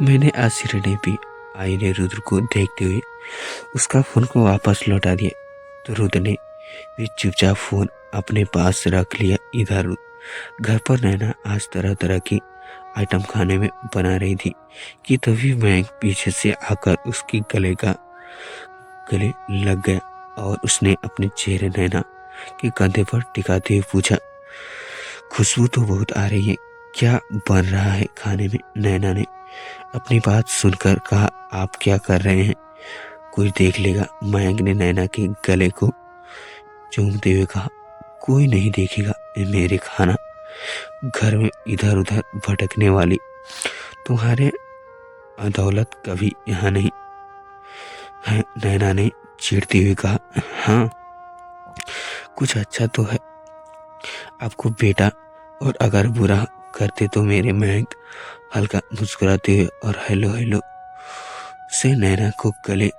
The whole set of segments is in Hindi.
मैंने आश्चर्य नहीं पी। आई ने रुद्र को देखते हुए उसका फोन को वापस लौटा दिया तो रुद्र ने भी चुपचाप फोन अपने पास रख लिया। इधर घर पर नैना आज तरह तरह की आइटम खाने में बना रही थी कि तभी मैं पीछे से आकर उसके गले लग गया और उसने अपने चेहरे नैना के कंधे पर टिकाते हुए पूछा, खुशबू तो बहुत आ रही है, क्या बन रहा है खाने में? नैना ने अपनी बात सुनकर कहा, आप क्या कर रहे हैं, कोई देख लेगा। मयंक ने नैना के गले को चूमते हुए कहा, कोई नहीं देखेगा, मेरे खाना घर में इधर उधर भटकने वाली तुम्हारे दौलत कभी यहाँ नहीं है। नैना ने चिढ़ते हुए कहा, हाँ कुछ अच्छा तो है आपको बेटा, और अगर बुरा करते तो मेरे मयंक हल्का मुस्कुराते हुए और हेलो हेलो से नैना को गले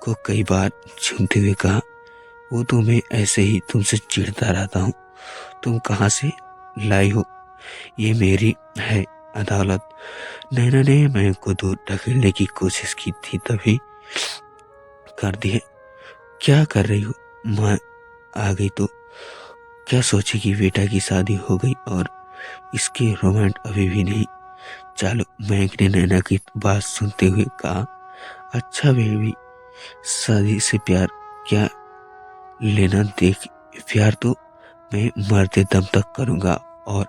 को कई बार छूते हुए कहा, वो तो मैं ऐसे ही तुमसे चिढ़ता रहता हूँ, तुम कहाँ से लाई हो, ये मेरी है अदालत। नैना ने मयंक को दूर ढकेलने की कोशिश की थी तभी कर दी है। क्या कर रही हो, माँ आ गई तो क्या सोचेगी, बेटा की शादी हो गई और इसके रोमांट अभी भी नहीं चालू। मयंक ने नैना की बात सुनते हुए कहा, अच्छा बेबी, शादी से प्यार क्या लेना, देख प्यार तो मैं मरते दम तक करूँगा, और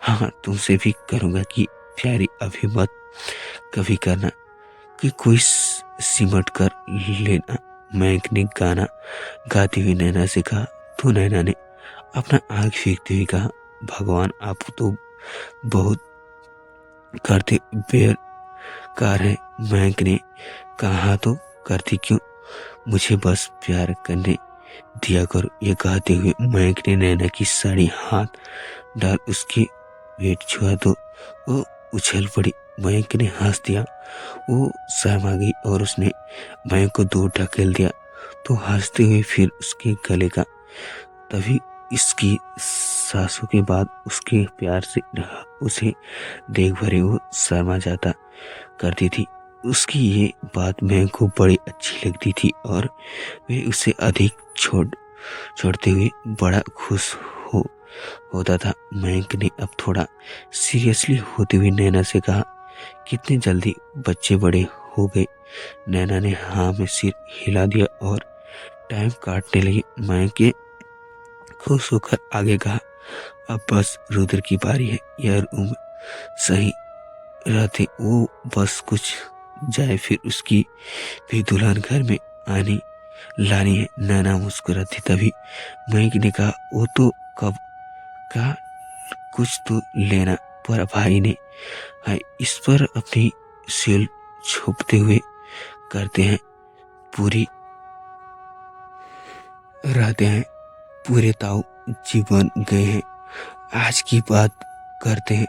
हाँ तुमसे भी करूँगा कि प्यारी अभी मत कभी करना कि कोई सिमट कर लेना। मयंक ने गाना गाती हुई नैना से कहा। तो नैना ने अपना आँख फेंकते हुए कहा, भगवान आप तो बहुत करते बेकार है। मयंक ने कहा, तो करती क्यों, मुझे बस प्यार करने दिया करो। ये कहते हुए मयंक ने नैना की साड़ी हाथ डाल उसकी वेट छुआ तो वो उछल पड़ी। मयंक ने हंस दिया, वो शर्मा गई और उसने मयंक को दूर ढकेल दिया तो हंसते हुए फिर उसके गले का। तभी इसकी सांसों के बाद उसके प्यार से उसे देख भरे वो शर्मा जाता करती थी। उसकी ये बात मयंक को बड़ी अच्छी लगती थी और वे उसे अधिक छोड़ते हुए बड़ा खुश होता था। मयंक ने अब थोड़ा सीरियसली होते हुए नैना से कहा, कितने जल्दी बच्चे बड़े हो गए। नैना ने हाँ में सिर हिला दिया और टाइम काटने लगी। मयंक के खुश होकर आगे कहा, अब बस रुद्र की बारी है, यह उम्र सही रहते वो बस कुछ जाए फिर उसकी भी दुल्हन घर में आनी लानी है। नैना मुस्कुराती तभी मयंक ने कहा, वो तो कब का कुछ तो लेना, पर भाई ने इस पर अपनी सील छुपते हुए करते हैं पूरी रहते हैं, पूरे ताऊ जीवन गए हैं। आज की बात करते हैं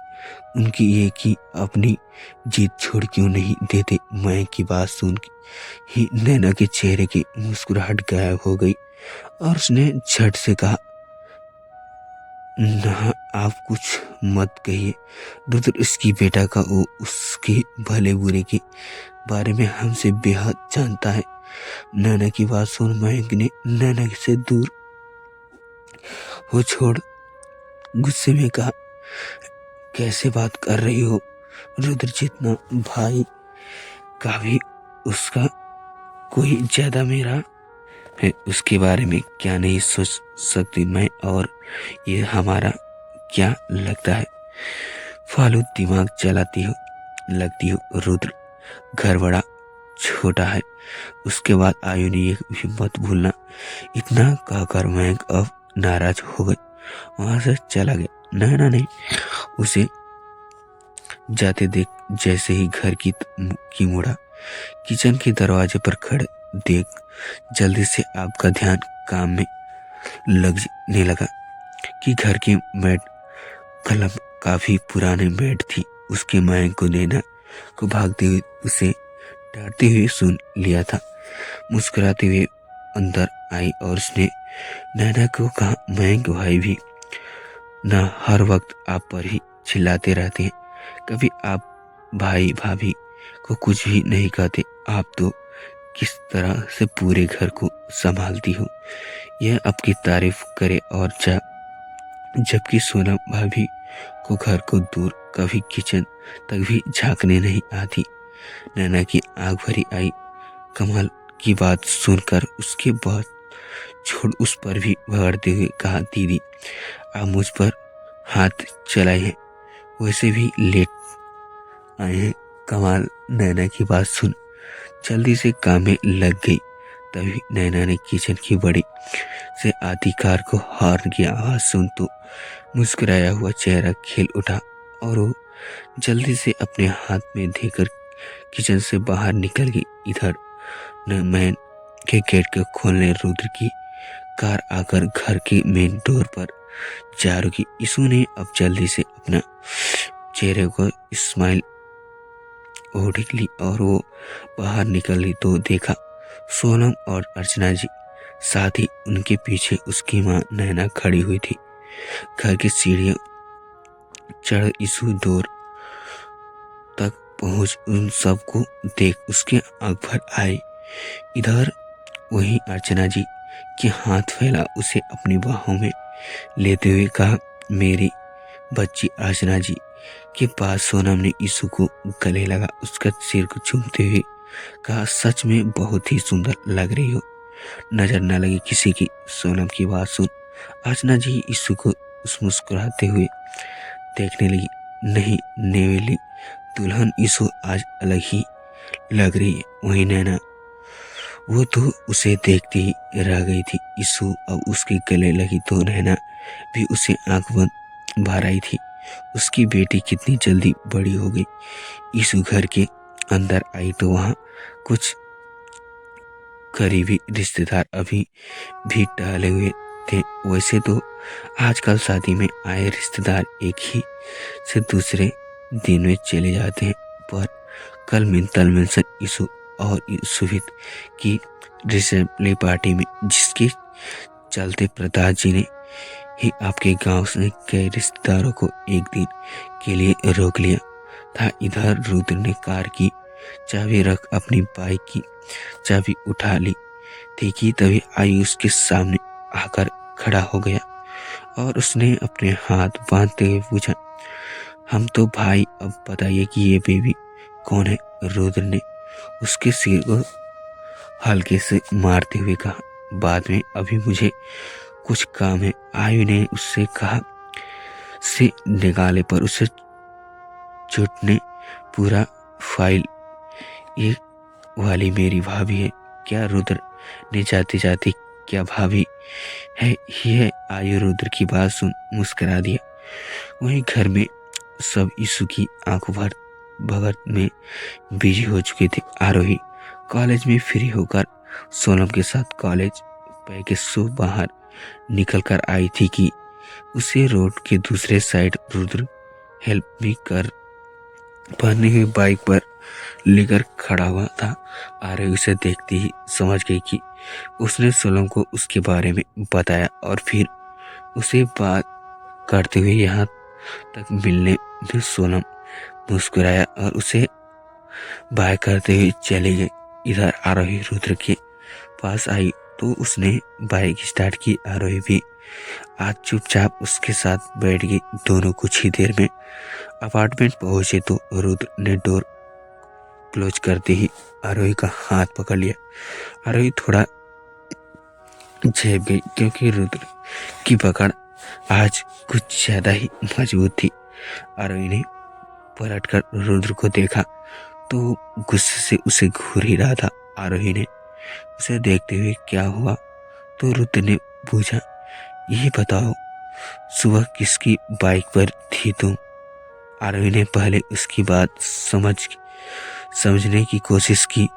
उनकी ये कि अपनी जीत छोड़ क्यों नहीं देते। मयंक की बात सुन ही नैना के चेहरे की मुस्कुराहट गायब हो गई और उसने झट से कहा, ना आप कुछ मत कहिए, रुद्र इसकी बेटा का वो उसके भले बुरे के बारे में हमसे बेहद जानता है। नैना की बात सुन मयंक ने नैना से दूर हो छोड़ गुस्से में कहा, कैसे बात कर रही हो, रुद्र जितना भाई का भी उसका कोई ज्यादा मेरा है, उसके बारे में क्या नहीं सोच सकती मैं, और ये हमारा क्या लगता है, फालतू दिमाग चलाती हो लगती हो। रुद्र घर बड़ा छोटा है। उसके बाद आयु ने ये भी मत भूलना। इतना कहकर मयंक अब नाराज हो गई, वहां से चला गया। नैना ने उसे जाते देख जैसे ही घर की मुड़ा किचन के दरवाजे पर खड़े देख जल्दी से आपका ध्यान काम में लगने लगा कि घर की बेड कलम काफी पुराने बेड थी। उसके मयंक को नैना को भागते हुए उसे डांटते हुए सुन लिया था। मुस्कुराते हुए अंदर आई और उसने नैना को कहा, मयंक भाई भी ना हर वक्त आप पर ही चिल्लाते रहते हैं, कभी आप भाई भाभी को कुछ भी नहीं कहते। आप तो किस तरह से पूरे घर को संभालती हो, यह आपकी तारीफ करे और जा। जबकि सोनम भाभी को घर को दूर कभी किचन तक भी झांकने नहीं आती। नैना की आंख भरी आई। कमाल की बात सुनकर उसके बाद छोड़ उस पर भी भगड़ते हुए कहा, दीदी आप मुझ पर हाथ चलाए हैं, वैसे भी लेट आए हैं। कमाल नैना की बात सुन जल्दी से काम में लग गई। तभी नैना ने किचन की बड़ी से आती कार को हॉर्न की आवाज सुन तो मुस्कुराया हुआ चेहरा खिल उठा और वो जल्दी से अपने हाथ में देकर किचन से बाहर निकल गई। इधर न मैन के गेट को खोलने रुद्र की कार आकर घर के मेन डोर पर जा रुकी। इसू ने अब जल्दी से अपना चेहरे को स्माइल ओढ़ ली और वो बाहर निकली तो देखा सोनम और अर्चना जी, साथ ही उनके पीछे उसकी माँ नैना खड़ी हुई थी। घर की सीढ़ियां चढ़ इसू डोर तक पहुंच उन सबको देख उसके आंख भर आई। इधर वहीं अर्चना जी के हाथ फैला उसे अपनी बाहों में लेते हुए कहा, मेरी बच्ची अर्चना जी के पास सोनम ने इसू को गले लगा उसका सिर को चूमते हुए कहा, सच में बहुत ही सुंदर लग रही हो, नजर न लगे किसी की। सोनम की बात सुन अर्चना जी इसू को उस मुस्कुराते हुए देखने लगी। नहीं नेवेली दुल्हन इसू आज अलग ही लग रही है। वही नैना, वो तो उसे देखती ही रह गई थी। इसू अब उसके गले लगी तो नैना भी उसे आंख बंद भर आई थी। उसकी बेटी कितनी जल्दी बड़ी हो गई। इसू घर के अंदर आई तो वहां कुछ करीबी रिश्तेदार अभी भी टहले हुए थे। वैसे तो आजकल शादी में आए रिश्तेदार एक ही से दूसरे दिन में चले जाते हैं, पर कल मिंतल मिलसन इसू और सुहित की रिसेप्शन पार्टी में, जिसके चलते प्रताप जी ने ही आपके गांव से कई रिश्तेदारों को एक दिन के लिए रोक लिया था। इधर रुद्र ने कार की चाबी रख अपनी बाइक की चाबी उठा ली थी कि तभी आयुष के सामने आकर खड़ा हो गया और उसने अपने हाथ बांधते हुए पूछा, हम तो भाई, अब बताइए कि ये बेबी कौन है। रुद्र ने उसके सिर को हल्के से मारते हुए कहा, बाद में, अभी मुझे कुछ काम है। आयु ने उससे कहा से निकाले पर उसे चोट ने पूरा फाइल, ये वाली मेरी भाभी है क्या। रुद्र ने जाते जाते क्या भाभी है ही है। आयु रुद्र की बात सुन मुस्कुरा दिया। वहीं घर में सब इसू की आंख भर भगत में बिजी हो चुके थे। आरोही कॉलेज में फ्री होकर सोनम के साथ कॉलेज पैके सो बाहर निकल कर आई थी कि उसे रोड के दूसरे साइड रुद्र हेल्प भी कर पहनी हुई बाइक पर लेकर खड़ा हुआ था। आरोही उसे देखते ही समझ गई कि उसने सोनम को उसके बारे में बताया और फिर उसे बात करते हुए यहाँ तक मिलने में सोनम मुस्कुराया और उसे बाय करते हुए चले गए। इधर आरोही रुद्र के पास आई तो उसने बाइक स्टार्ट की। आरोही भी आज चुपचाप उसके साथ बैठ गई। दोनों कुछ ही देर में अपार्टमेंट पहुंचे तो रुद्र ने डोर क्लोज करते ही आरोही का हाथ पकड़ लिया। आरोही थोड़ा झेप गई क्योंकि रुद्र की पकड़ आज कुछ ज्यादा ही मजबूत थी। आरोही ने पलटकर रुद्र को देखा तो गुस्से से उसे घूर ही रहा था। आरोही ने उसे देखते हुए क्या हुआ तो रुद्र ने पूछा, ये बताओ सुबह किसकी बाइक पर थी तुम। आरोही ने पहले उसकी बात समझने की कोशिश की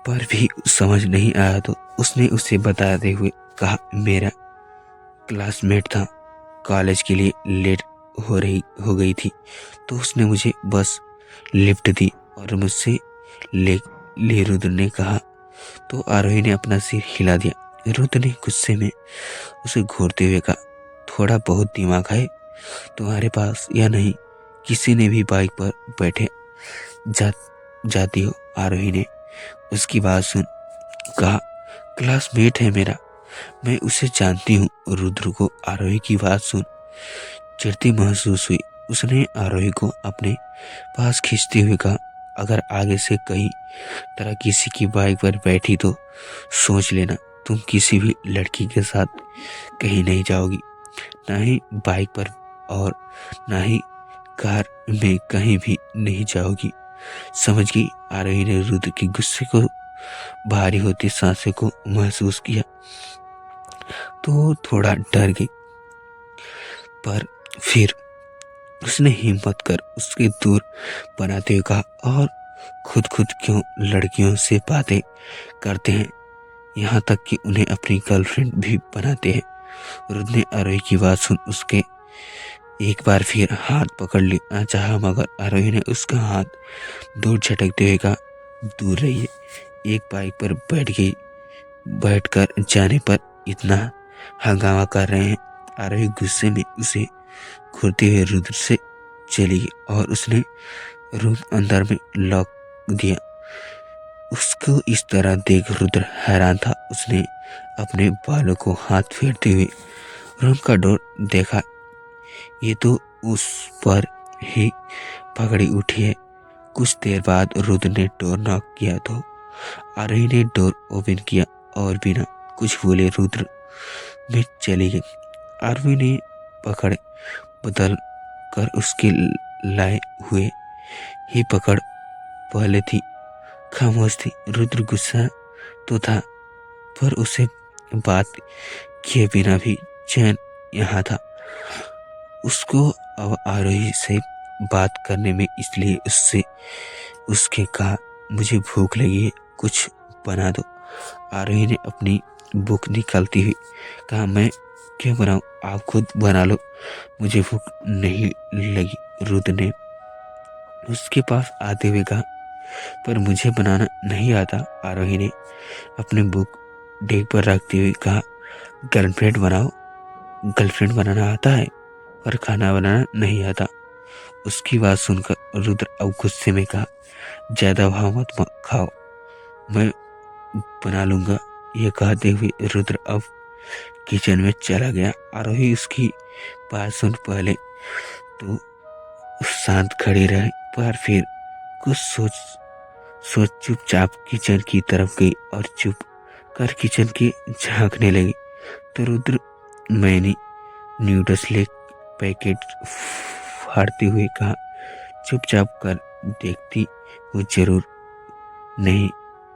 पर भी समझ नहीं आया तो उसने उसे बताते हुए कहा, मेरा क्लासमेट था, कॉलेज के लिए लेट हो गई थी तो उसने मुझे बस लिफ्ट दी और मुझसे ले रुद्र ने कहा तो आरोही ने अपना सिर हिला दिया। रुद्र ने गुस्से में उसे घूरते हुए कहा, थोड़ा बहुत दिमाग है तुम्हारे पास या नहीं। किसी ने भी बाइक पर बैठे जाती हो। आरोही ने उसकी बात सुन कहा, क्लासमेट है मेरा, मैं उसे जानती हूँ। रुद्र को आरोही की बात सुन चिढ़ती महसूस हुई। उसने आरोही को अपने पास खींचते हुए कहा, अगर आगे से कहीं तरह किसी की बाइक पर बैठी तो सोच लेना तुम किसी भी लड़की के साथ कहीं नहीं जाओगी, ना ही बाइक पर और ना ही कार में कहीं भी नहीं जाओगी, समझ गई। आरोही ने रुद्र के गुस्से को भारी होती सांसें को महसूस किया तो थोड़ा डर गई, पर फिर उसने हिम्मत कर उसके दूर बनाते हुए कहा, और खुद क्यों लड़कियों से बातें करते हैं, यहाँ तक कि उन्हें अपनी गर्लफ्रेंड भी बनाते हैं। रुद्र ने आरोही की बात सुन उसके एक बार फिर हाथ पकड़ लेना चाहा, मगर आरोही ने उसका हाथ दूर झटकते हुए कहा, दूर रहिए, एक बाइक पर बैठकर जाने पर इतना हंगामा कर रहे हैं। आरोही गुस्से में उसे घूरते हुए रुद्र से चली गई और उसने रूम अंदर में लॉक दिया। उसको इस तरह देख रुद्र हैरान था। उसने अपने बालों को हाथ फेरते हुए रूम का डोर देखा, ये तो उस पर ही पकड़ी उठी है। कुछ देर बाद रुद्र ने डोर नॉक किया तो आरोही ने डोर ओपन किया और बिना कुछ बोले रुद्र में चली गई। आरोही ने पकड़ बदल कर उसके लाए हुए ही पकड़ पहले थी खामोश थी। रुद्र गुस्सा तो था, पर उसे बात किए बिना भी चैन यहाँ था। उसको अब आरोही से बात करने में, इसलिए उसके कहा, मुझे भूख लगी है, कुछ बना दो। आरोही ने अपनी भूख निकालती हुई कहा, मैं क्यों बनाऊं, आप खुद बना लो, मुझे भूख नहीं लगी। रुद्र ने उसके पास आते हुए कहा, पर मुझे बनाना नहीं आता। आरोही ने अपनी बुक डेक पर रखते हुए कहा, गर्लफ्रेंड बनाना आता है, पर खाना बनाना नहीं आता। उसकी बात सुनकर रुद्र अब गुस्से में कहा, ज्यादा भाव मत खाओ, मैं बना लूंगा। ये कहते हुए रुद्र अब किचन में चला गया। आरोही उसकी बात सुन पहले तो शांत खड़ी रही, पर फिर कुछ सोच चुपचाप किचन की तरफ गई और चुप कर किचन के झांकने लगी। तो रुद्र मैंने न्यूडल्स ले पैकेट फाड़ते हुए कहा, चुपचाप कर देखती वो जरूर नहीं,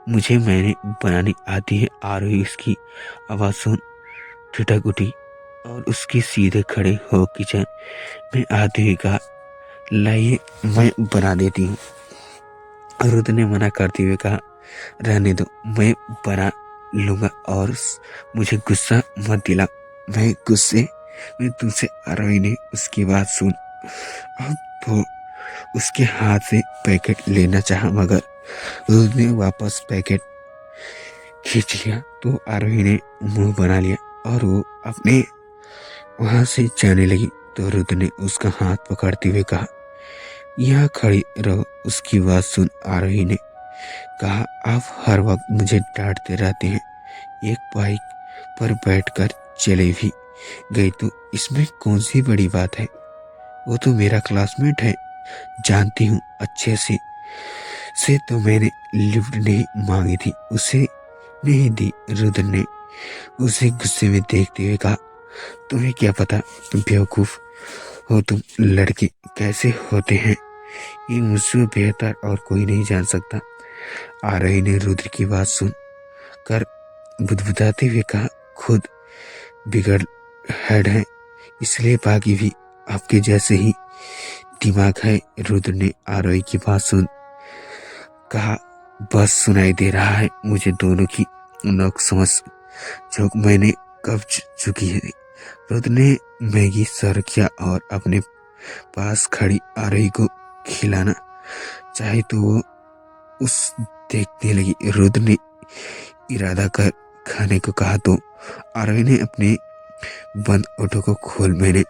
मुझे मैंने बनानी आती है। आरोही उसकी आवाज सुन ठिठक उठी और उसके सीधे खड़े हो किचन में आते हुए कहा, लाइए मैं बना देती हूँ। रुद्र ने मना करते हुए कहा, रहने दो, मैं बना लूंगा और मुझे गुस्सा मत दिला, मैं गुस्से में तुमसे। आरोही ने उसकी बात सुन अब वो उसके हाथ से पैकेट लेना चाहा, मगर रुद्र ने वापस पैकेट खींच लिया। तो आरोही ने मुंह बना लिया और वो अपने वहां से जाने लगी। तो रुद्र ने उसका हाथ पकड़ते हुए कहा, यहाँ खड़ी रहो। उसकी बात सुन आरोही ने कहा, आप हर वक्त मुझे डांटते रहते हैं, एक बाइक पर बैठकर चले भी गई तो इसमें कौन सी बड़ी बात है, वो तो मेरा क्लासमेट है, जानती हूँ अच्छे से तो मैंने लिफ्ट नहीं मांगी थी, उसे नहीं दी। रुद्र ने उसे गुस्से में देखते हुए कहा, तुम्हें क्या पता, बेवकूफ हो तुम, लड़के कैसे होते हैं ये मुझसे बेहतर और कोई नहीं जान सकता। आरोही ने रुद्र की बात सुन कर बुदबुदाते हुए कहा, खुद बिगड़ हेड है, इसलिए बाकी भी आपके जैसे ही दिमाग है। रुद्र ने आरोही की बात सुन कहा, बस सुनाई दे रहा है मुझे दोनों की नोक समझ जो मैंने कब चुकी है। रुद्र ने मैगी सर्व किया और अपने पास खड़ी आरोही को खिलाना चाहे तो वो उस देखने लगी। रुद्र ने इरादा कर खाने को कहा तो आरोही ने अपने बंद ऑटो को खोल, मैंने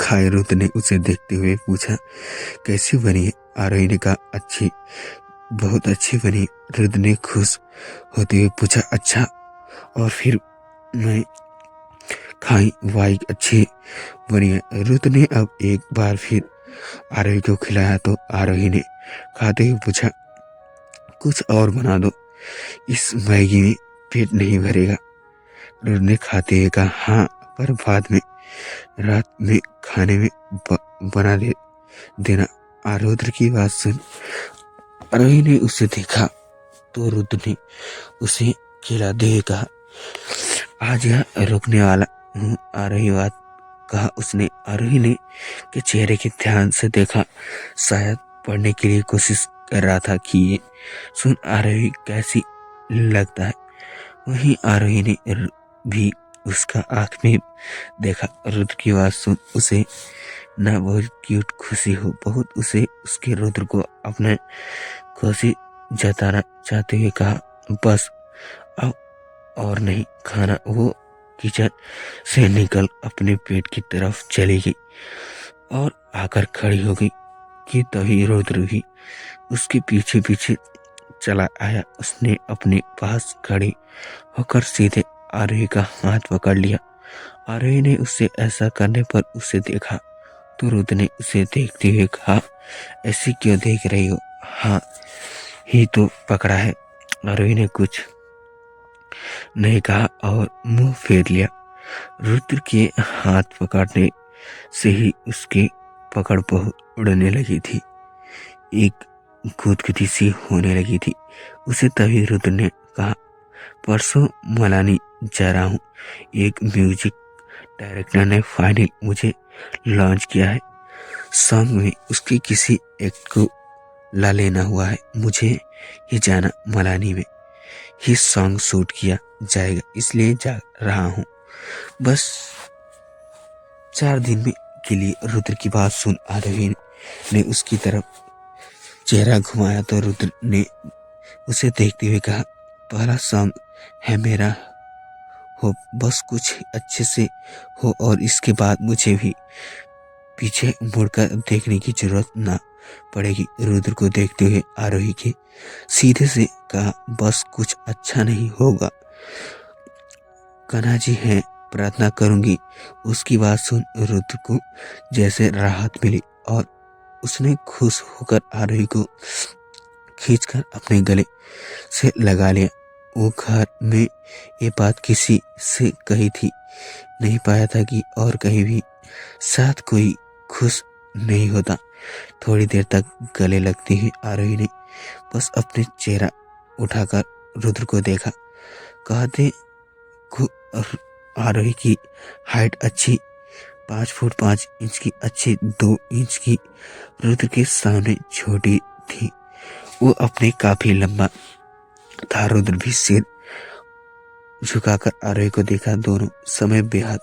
खाए। रुद्र ने उसे देखते हुए पूछा, कैसी बनी है? आरोही ने कहा, अच्छी, बहुत अच्छी बनी। रुद्र ने खुश होते हुए पूछा, अच्छा, और फिर मैं खाई? वाई, अच्छी बनी है। रुद्र ने अब एक बार फिर आरोही को खिलाया तो आरोही ने खाते हुए पूछा, कुछ और बना दो, इस मैगी में पेट नहीं भरेगा। रुद्र ने खाते हुए कहा, हाँ, पर बाद में रात में खाने में बना देना। रुद्र की बात सुन आरोही ने उसे देखा तो रुद्र ने उसे खिलाते हुए कहा, आज यह रुकने वाला हूँ। आरोही बात कहा उसने। आरोही ने के चेहरे के ध्यान से देखा, शायद पढ़ने के लिए कोशिश कर रहा था कि ये सुन आरोही कैसी लगता है। वहीं आरोही ने भी उसका आंख में देखा। रुद्र की बात सुन उसे ना बहुत क्यूट खुशी हो, बहुत उसे उसके रुद्र को अपने खुशी जताना चाहते हुए कहा, बस अब और नहीं खाना। वो किचन से निकल अपने पेट की तरफ चली गई और आकर खड़ी हो गई कि तभी रुद्र भी उसके पीछे पीछे चला आया। उसने अपने पास खड़ी होकर सीधे आरोही का हाथ पकड़ लिया। आरोही ने उसे ऐसा करने पर उसे देखा तो रुद्र ने उसे देखते हुए कहा, ऐसी क्यों देख रही हो? हाँ ही तो पकड़ा है। आरोही ने कुछ नहीं कहा और मुंह फेर लिया। रुद्र के हाथ पकड़ने से ही उसकी पकड़ बहुत उड़ने लगी थी, एक गुदगुदी सी होने लगी थी उसे। तभी रुद्र ने कहा, परसों मनाली जा रहा हूँ, एक म्यूजिक डायरेक्टर ने फाइनल मुझे लॉन्च किया है। सॉन्ग में उसके किसी एक्ट को ला लेना हुआ है। मुझे ही जाना, मनाली में ही सॉन्ग शूट किया जाएगा, इसलिए जा रहा हूँ बस 4 दिन में के लिए। रुद्र की बात सुन आरोही ने उसकी तरफ चेहरा घुमाया तो रुद्र ने उसे देखते हुए कहा, पहला सॉन्ग है मेरा, हो बस कुछ अच्छे से हो और इसके बाद मुझे भी पीछे मुड़कर देखने की जरूरत ना पड़ेगी। रुद्र को देखते हुए आरोही के सीधे से कहा, बस कुछ अच्छा नहीं होगा, कान्हा जी हैं, प्रार्थना करूंगी। उसकी बात सुन रुद्र को जैसे राहत मिली और उसने खुश होकर आरोही को खींचकर अपने गले से लगा लिया। वो घर में ये बात किसी से कही थी नहीं पाया था कि और कहीं भी साथ कोई खुश नहीं होता। थोड़ी देर तक गले लगते ही आरोही ने बस अपने चेहरा उठाकर रुद्र को देखा। कहते आरोही की हाइट अच्छी 5 फुट 5 इंच की, अच्छी 2 इंच की रुद्र के सामने छोटी थी। वो अपने काफी लंबा था। रुद्र भी सिर झुकाकर आरोही को देखा। दोनों समय बेहद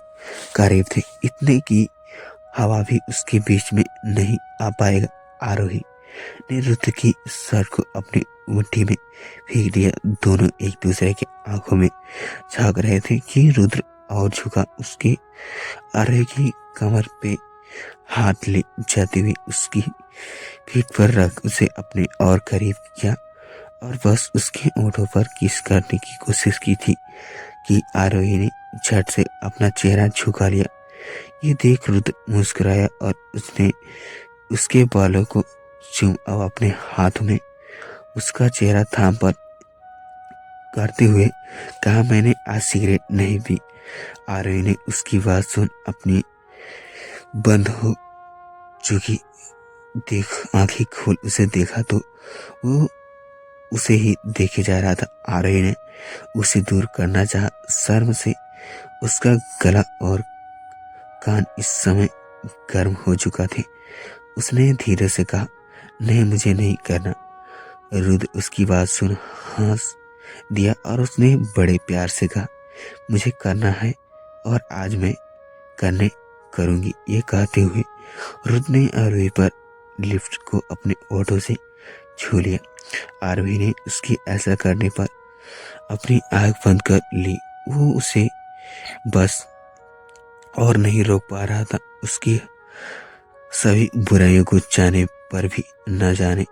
करीब थे, इतने की हवा भी उसके बीच में नहीं आ पाएगा। आरोही ने रुद्र की सर को अपनी मुट्ठी में फेंक दिया। दोनों एक दूसरे के आंखों में झांक रहे थे कि रुद्र और झुका। उसके आरोही की कमर पे हाथ ले जाते हुए उसकी पीठ पर रख उसे अपने और करीब किया और बस उसके ओंठों पर किस करने की कोशिश की थी कि आरोही ने झट से अपना चेहरा झुका लिया। ये देख रुद्र मुस्कुराया और उसने उसके बालों को चूम अब अपने हाथ में उसका चेहरा थाम पर करते हुए कहा, मैंने आज सिगरेट नहीं पी। आरोही ने उसकी बात सुन अपनी बंद हो चुकी आंखें खोल उसे देखा तो वो उसे ही देखे जा रहा था। आरोही ने उसे दूर करना चाहा। शर्म से उसका गला और कान इस समय गर्म हो चुका थे। उसने धीरे से कहा, नहीं, मुझे नहीं करना। रुद्र उसकी बात सुन हंस दिया और उसने बड़े प्यार से कहा, मुझे करना है और आज मैं करने करूंगी। ये कहते हुए रुद्र ने आरोही पर लिफ्ट को अपने ओठों से छू लिया। आरोही ने उसकी ऐसा करने पर अपनी आंख बंद कर ली। वो उसे बस और नहीं रोक पा रहा था उसकी सभी बुराइयों को जाने पर भी न जाने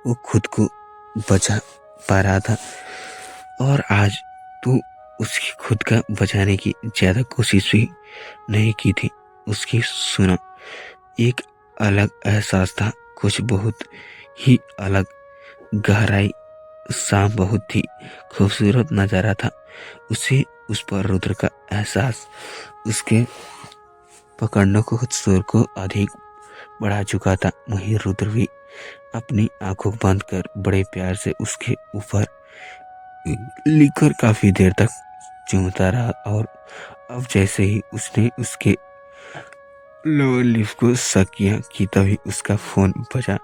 वो खुद को बचा पा रहा था। और आज तो उसकी खुद का बचाने की ज्यादा कोशिश भी नहीं की थी। उसकी सुना एक अलग एहसास था, कुछ बहुत ही अलग गहराई। शाम बहुत ही खूबसूरत नजारा था। उसे उस पर रुद्र का एहसास उसके पकड़ने को शोर को अधिक बढ़ा चुका था। वहीं रुद्र भी अपनी आंखों बंद कर बड़े प्यार से उसके ऊपर लिखकर काफी देर तक चूमता रहा। और अब जैसे ही उसने उसके लोअर लिप को शक किया कि तभी उसका फोन बजा।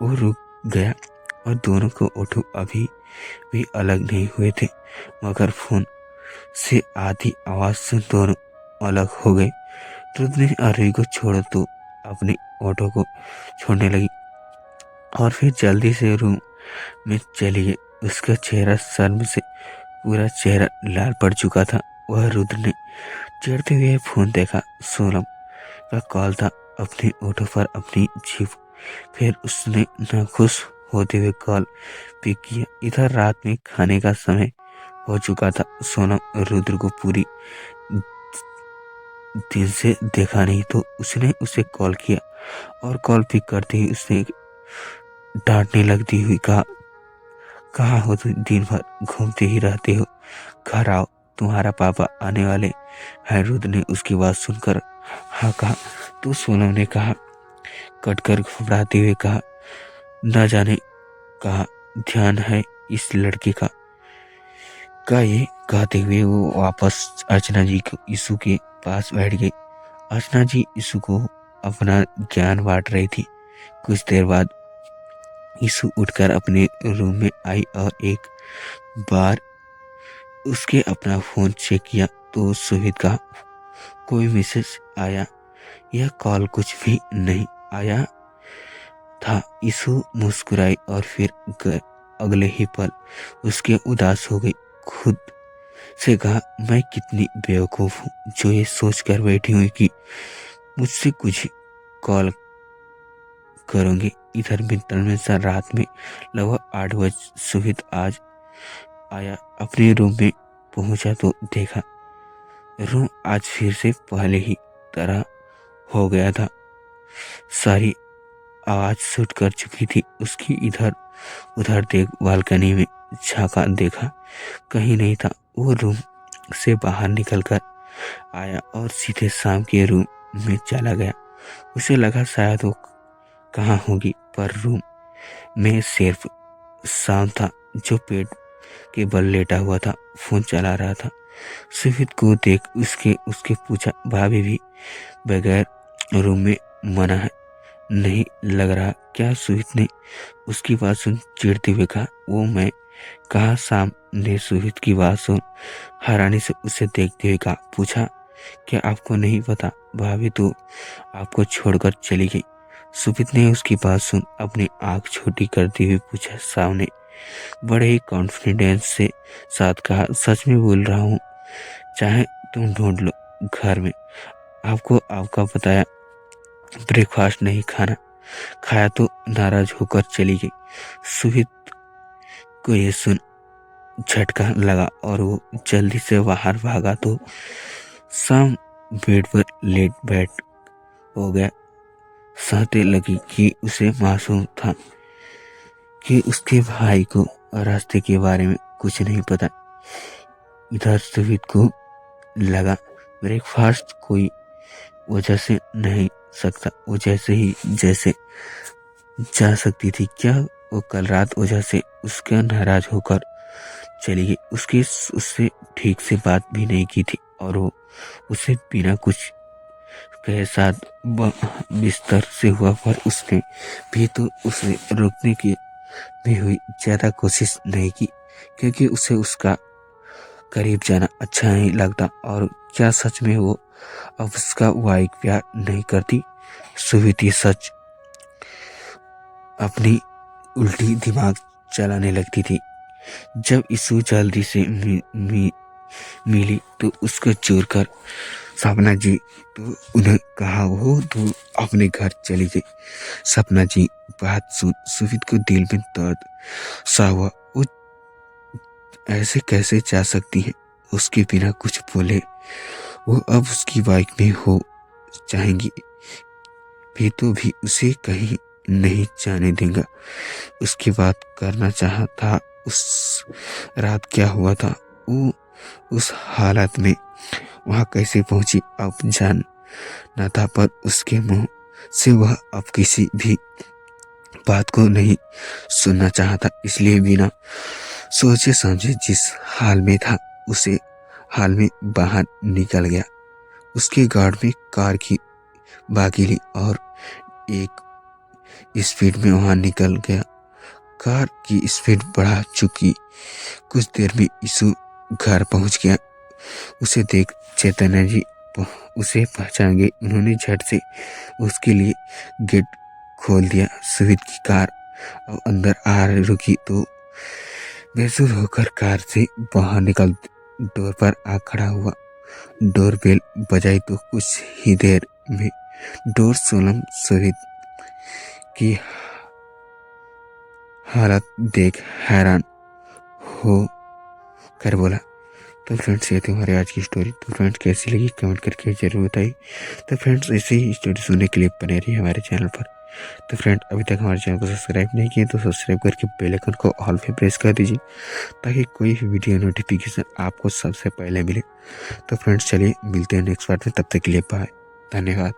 वो रुक गया और दोनों को ओठो अभी भी अलग नहीं हुए थे, मगर फोन से आधी आवाज से दोनों अलग हो गए। रुद्र ने आरोही को छोड़ा तो अपने ऑटो को छोड़ने लगी और फिर जल्दी से रूम में चली गई। उसका चेहरा शर्म से पूरा चेहरा लाल पड़ चुका था। वह रुद्र ने चिढ़ते हुए फोन देखा। सोनम का कॉल था। अपने ऑटो पर अपनी जीप फिर उसने नाखुश होते हुए कॉल पिक किया। इधर रात में खाने का समय हो चुका था। सोनम रुद्र को पूरी दिन से देखा नहीं तो उसने उसे कॉल किया और कॉल पिक करते ही उसने डांटने लगती हुई कहा, कहाँ हो तुम? दिन भर घूमते ही रहते हो, घर आओ, तुम्हारा पापा आने वाले हैं। रुद्र ने उसकी बात सुनकर हाँ कहा तो सोनम ने कहा, कटकर घबराते हुए कहा, न जाने कहा ध्यान है इस लड़के का ये कहते हुए वो वापस अर्चना जी को यीशु के पास बैठ गई। अर्चना जी यीशु को अपना ज्ञान बांट रही थी। कुछ देर बाद यीशु उठकर अपने रूम में आई और एक बार उसके अपना फोन चेक किया तो सुहित का कोई मैसेज आया या कॉल कुछ भी नहीं आया था। यीशु मुस्कुराई और फिर अगले ही पल उसके उदास हो गई। खुद से कहा, मैं कितनी बेवकूफ हूँ जो ये सोच कर बैठी हुई कि मुझसे कुछ कॉल करूंगी। इधर मित्तल में सर रात में लगभग 8 बजे सुहित आज आया। अपने रूम में पहुंचा तो देखा रूम आज फिर से पहले ही तरह हो गया था। सारी आवाज छूट कर चुकी थी। उसकी इधर उधर देख बालकनी में झांका, देखा कहीं नहीं था। वो रूम से बाहर निकलकर आया और सीधे शाम के रूम में चला गया। उसे लगा शायद वो कहाँ होगी, पर रूम में सिर्फ शाम था जो पेट के बल लेटा हुआ था, फोन चला रहा था। सुहित को देख उसके पूछा, भाभी भी बगैर रूम में मना है, नहीं लग रहा क्या? सुहित ने उसकी बात सुन चिढ़ते हुए कहा, वो मैं कहा? शाम ने सुहित की बात सुन हैरानी से उसे देखते हुए कहा, पूछा, क्या आपको नहीं पता? भाभी तो आपको छोड़कर चली गई। सुहित ने उसकी बात सुन अपनी आंख छोटी करते हुए पूछा। शाम ने बड़े ही कॉन्फिडेंस से साथ कहा, सच में बोल रहा हूँ, चाहे तुम ढूंढ लो घर में। आपको आपका बताया ब्रेकफास्ट नहीं खाया तो नाराज होकर चली गई। सुहित को ये सुन झटका लगा और वो जल्दी से बाहर भागा तो शाम बेड पर लेट बैठ हो गया। सहते लगी कि उसे मासूम था कि उसके भाई को रास्ते के बारे में कुछ नहीं पता। इधर सुहित को लगा ब्रेकफास्ट कोई वजह से नहीं सकता। वो जैसे जा सकती थी क्या? वो कल रात वजह से उसका नाराज होकर चली गई। उससे ठीक से बात भी नहीं की थी और वो उसे बिना कुछ कहे साथ बिस्तर से हुआ, पर उसने भी तो उसे रोकने की भी हुई ज्यादा कोशिश नहीं की, क्योंकि उसे उसका करीब जाना अच्छा नहीं लगता। और क्या सच में वो अब उसका वाइक प्यार नहीं करती? सुहित ये सच अपनी उल्टी दिमाग चलाने लगती थी। जब यीशु जल्दी से मिली तो उसको छोड़कर सपना जी तो उन्हें कहा वो तो अपने घर चली गई। सपना जी बात सुन सुमित को दिल में दर्द सा हुआ। वो ऐसे कैसे जा सकती है उसके बिना कुछ बोले। वो अब उसकी बाइक में हो जाएंगी भी तो भी उसे कहीं नहीं जाने देगा। उसकी बात करना चाहा था। उस रात क्या हुआ था, वो उस हालत में वहां कैसे पहुंची अब जानना था, पर उसके मुंह से वह अब किसी भी बात को नहीं सुनना चाहता। इसलिए बिना सोचे समझे जिस हाल में था उसे हाल में बाहर निकल गया। उसके गार्ड में कार की बागी ली और एक स्पीड में वहां निकल गया। कार की स्पीड बढ़ा चुकी। कुछ देर में यीशु घर पहुंच गया। उसे देख चैतन्य जी उसे पहचान गए। उन्होंने झट से उसके लिए गेट खोल दिया। सुमित की कार अंदर आ रुकी तो बेसुध होकर कार से बाहर निकल डोर पर आ खड़ा हुआ। डोर बेल बजाई तो कुछ ही देर में डोर सोलम सुमित की हालत देख हैरान हो कर बोला, तो फ्रेंड्स ये थी हमारी आज की स्टोरी। तो फ्रेंड्स कैसी लगी कमेंट करके जरूर बताइए। तो फ्रेंड्स ऐसे ही स्टोरी सुनने के लिए बने रहिए हमारे चैनल पर। तो फ्रेंड अभी तक हमारे चैनल को सब्सक्राइब नहीं किए तो सब्सक्राइब करके बेल आइकन को ऑल पे प्रेस कर दीजिए ताकि कोई भी वीडियो नोटिफिकेशन आपको सबसे पहले मिले। तो फ्रेंड्स चलिए मिलते हैं नेक्स्ट पार्ट में, तब तक के लिए बाय, धन्यवाद।